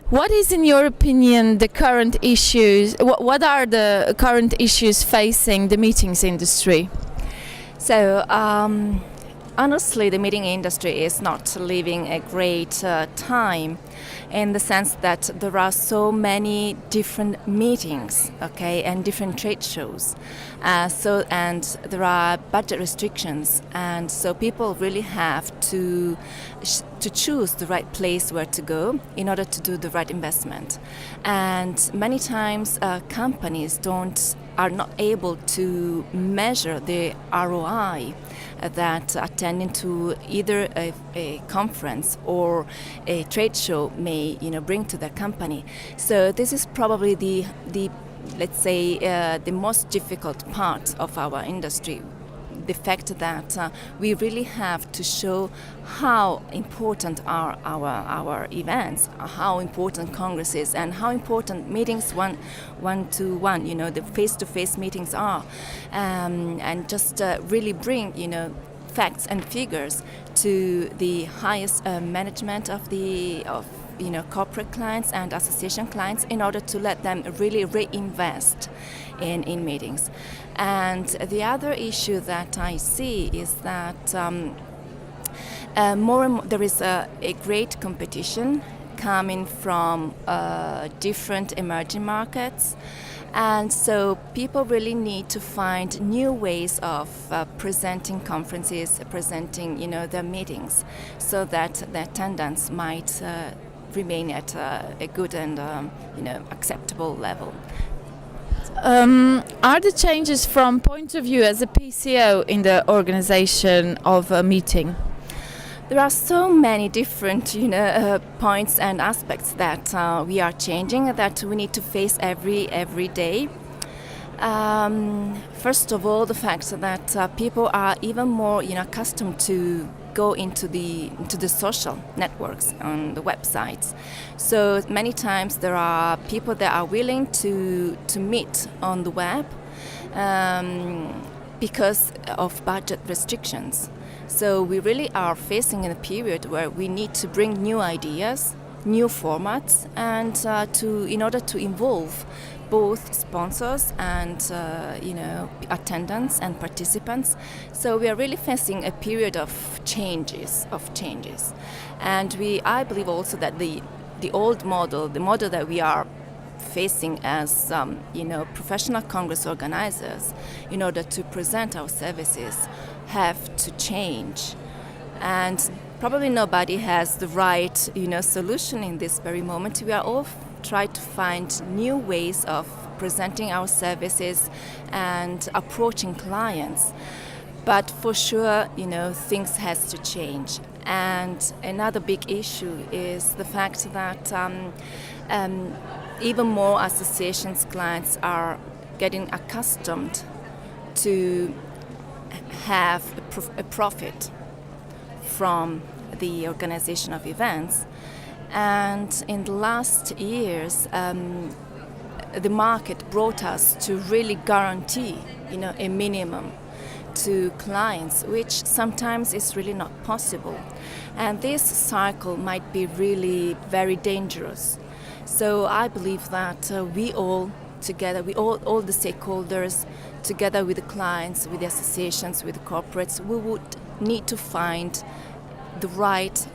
What is, in your opinion, the current issues? What are the current issues facing the meetings industry? So, honestly, the meeting industry is not living a great time in the sense that there are so many different meetings, okay, and different trade shows. And there are budget restrictions, and so people really have to choose the right place where to go in order to do the right investment. And many times companies are not able to measure the ROI that attending to either a conference or a trade show may bring to their company. So this is probably the let's say the most difficult part of our industry. The fact that we really have to show how important are our events, how important Congress is, and how important meetings one-to-one, the face-to-face meetings are, and just really bring, facts and figures to the highest management of corporate clients and association clients in order to let them really reinvest in meetings. And the other issue that I see is that more and more there is a great competition coming from different emerging markets. And so people really need to find new ways of presenting conferences, presenting, their meetings, so that the attendance might remain at a good and, acceptable level. Are the changes from point of view as a PCO in the organization of a meeting? There are so many different, points and aspects that we are changing, that we need to face every day. First of all, the fact that people are even more, accustomed to go into the social networks on the websites. So many times there are people that are willing to meet on the web because of budget restrictions. So we really are facing a period where we need to bring new ideas, new formats, and in order to involve both sponsors and attendants and participants. So we are really facing a period of changes, and I believe also that the old model, the model that we are facing as professional congress organizers, in order to present our services, have to change. And probably nobody has the right solution in this very moment. We are all trying to find new ways of presenting our services and approaching clients. But for sure, things has to change. And another big issue is the fact that even more associations clients are getting accustomed to have a profit from the organization of events. And in the last years, the market brought us to really guarantee, a minimum to clients, which sometimes is really not possible. And this cycle might be really very dangerous. So I believe that we all together, all the stakeholders, together with the clients, with the associations, with the corporates, we would need to find the right,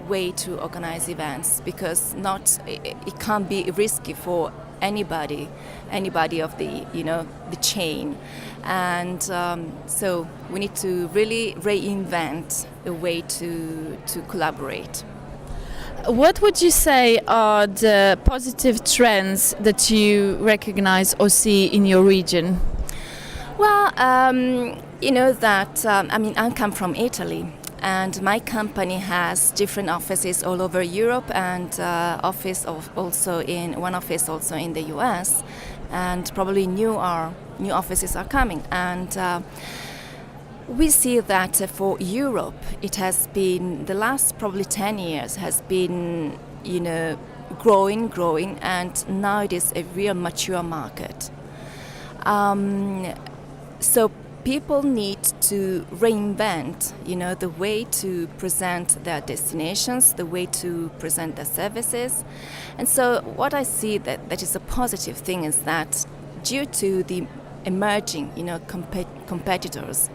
way to organize events, because it can't be risky for anybody of the chain. And so we need to really reinvent a way to collaborate. What would you say are the positive trends that you recognize or see in your region? Well, I come from Italy, and my company has different offices all over Europe, and one office also in the US, and probably new offices are coming. And we see that for Europe, it has been, the last probably 10 years has been, growing, and now it is a real mature market. So people need to reinvent, the way to present their destinations, the way to present their services. And so what I see that is a positive thing is that due to the emerging, competitors,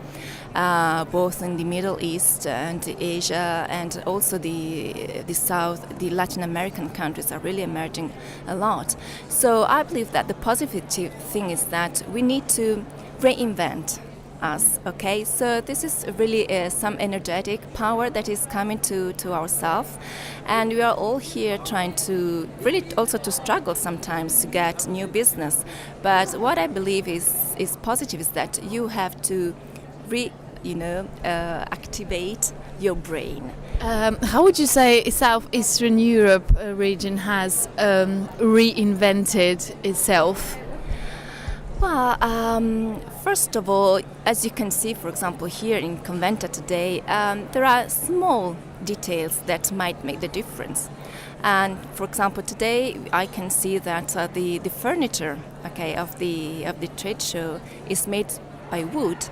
both in the Middle East and Asia, and also the South, the Latin American countries are really emerging a lot. So I believe that the positive thing is that we need to reinvent us. Okay, so this is really some energetic power that is coming to ourselves, and we are all here trying to really also to struggle sometimes to get new business. But what I believe is positive is that you have to activate your brain. How would you say Southeastern Europe region has reinvented itself? Well, first of all, as you can see, for example, here in Conventa today, there are small details that might make the difference. And for example, today I can see that the furniture, of the trade show is made by wood,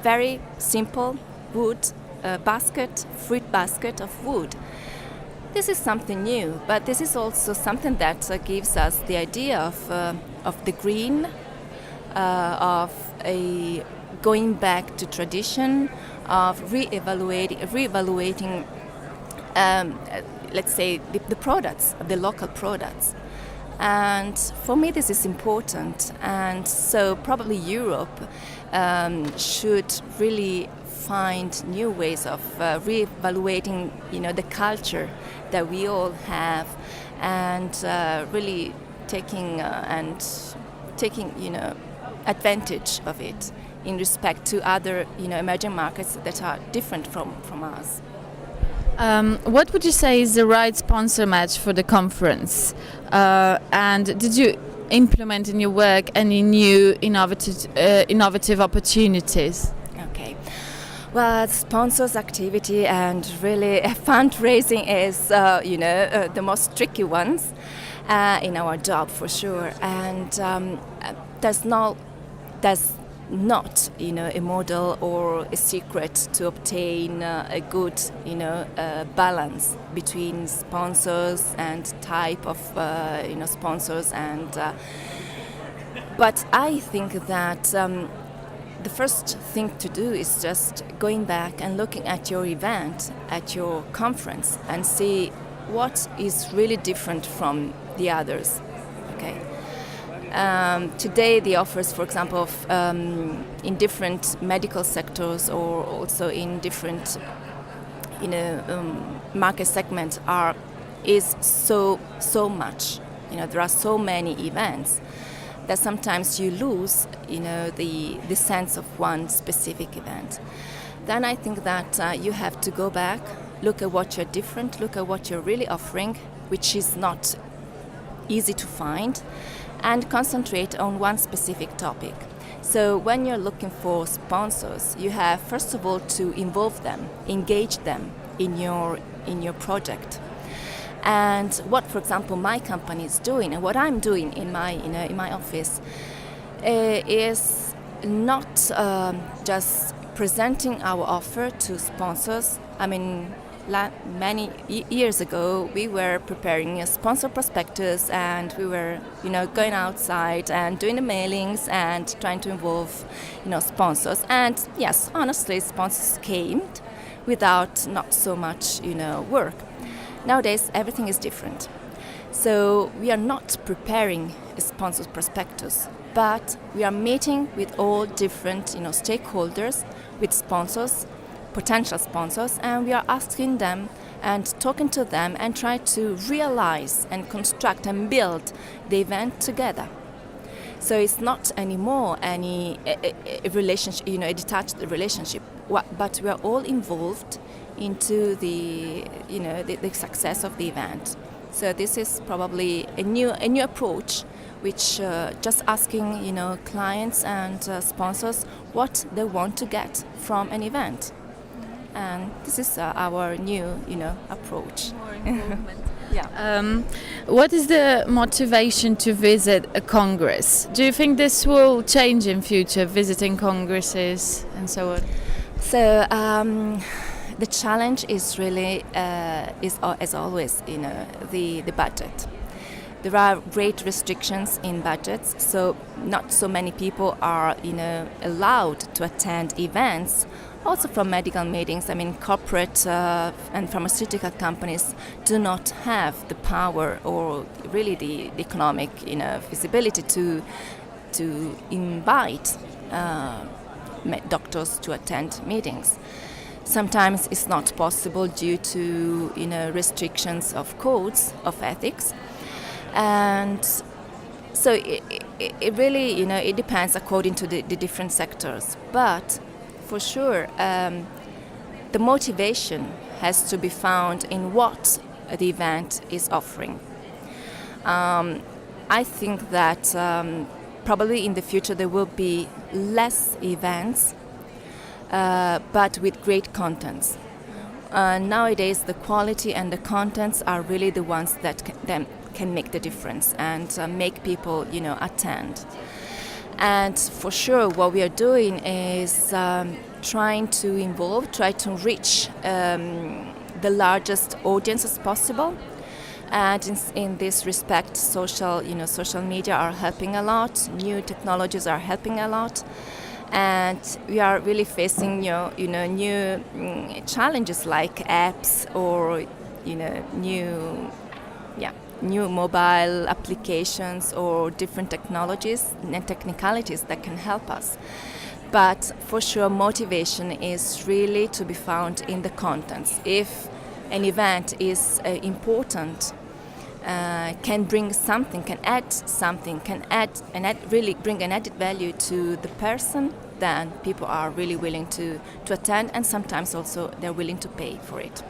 very simple wood fruit basket of wood. This is something new, but this is also something that gives us the idea of the green. Of going back to tradition, of reevaluating let's say, the products, the local products. And for me, this is important. And so probably Europe should really find new ways of reevaluating, the culture that we all have, and really taking advantage of it in respect to other emerging markets that are different from us. What would you say is the right sponsor match for the conference? And did you implement in your work any new innovative opportunities? Okay. Well, sponsors activity and really fundraising is the most tricky ones in our job for sure. And there's not a model or a secret to obtain a good balance between sponsors and type of sponsors. And but I think that the first thing to do is just going back and looking at your event, at your conference, and see what is really different from the others. Okay. Today the offers, for example, in different medical sectors or also in different market segments is so much. There are so many events that sometimes you lose the sense of one specific event. Then I think that you have to go back, look at what you're different, look at what you're really offering, which is not easy to find, and concentrate on one specific topic. So when you're looking for sponsors, you have first of all to involve them, engage them in your project. And what, for example, my company is doing, and what I'm doing in my office, is not just presenting our offer to sponsors. I mean, many years ago, we were preparing a sponsor prospectus, and we were, going outside and doing the mailings and trying to involve, sponsors. And yes, honestly, sponsors came without not so much, work. Nowadays, everything is different. So we are not preparing a sponsor prospectus, but we are meeting with all different, stakeholders, with sponsors, potential sponsors, and we are asking them and talking to them and try to realize and construct and build the event together. So it's not anymore a relationship, a detached relationship, but we are all involved into the success of the event. So this is probably a new approach, which just asking clients and sponsors what they want to get from an event. And this is our new, approach. More involvement. Yeah. What is the motivation to visit a congress? Do you think this will change in future, visiting congresses and so on? So the challenge is really, as always, the budget. There are great restrictions in budgets, so not so many people are, allowed to attend events. Also from medical meetings, I mean, corporate and pharmaceutical companies do not have the power or really the economic, feasibility to invite doctors to attend meetings. Sometimes it's not possible due to, restrictions of codes of ethics. And so it really, it depends according to the different sectors. But for sure, the motivation has to be found in what the event is offering. I think that probably in the future there will be less events, but with great contents. Nowadays, the quality and the contents are really the ones that can make the difference and make people, attend. And for sure, what we are doing is trying to reach the largest audience as possible. And in this respect, social media are helping a lot. New technologies are helping a lot. And we are really facing, new challenges like apps or, new mobile applications or different technologies and technicalities that can help us. But for sure, motivation is really to be found in the contents. If an event is important, can bring something, can add something, really bring an added value to the person, then people are really willing to attend, and sometimes also they're willing to pay for it.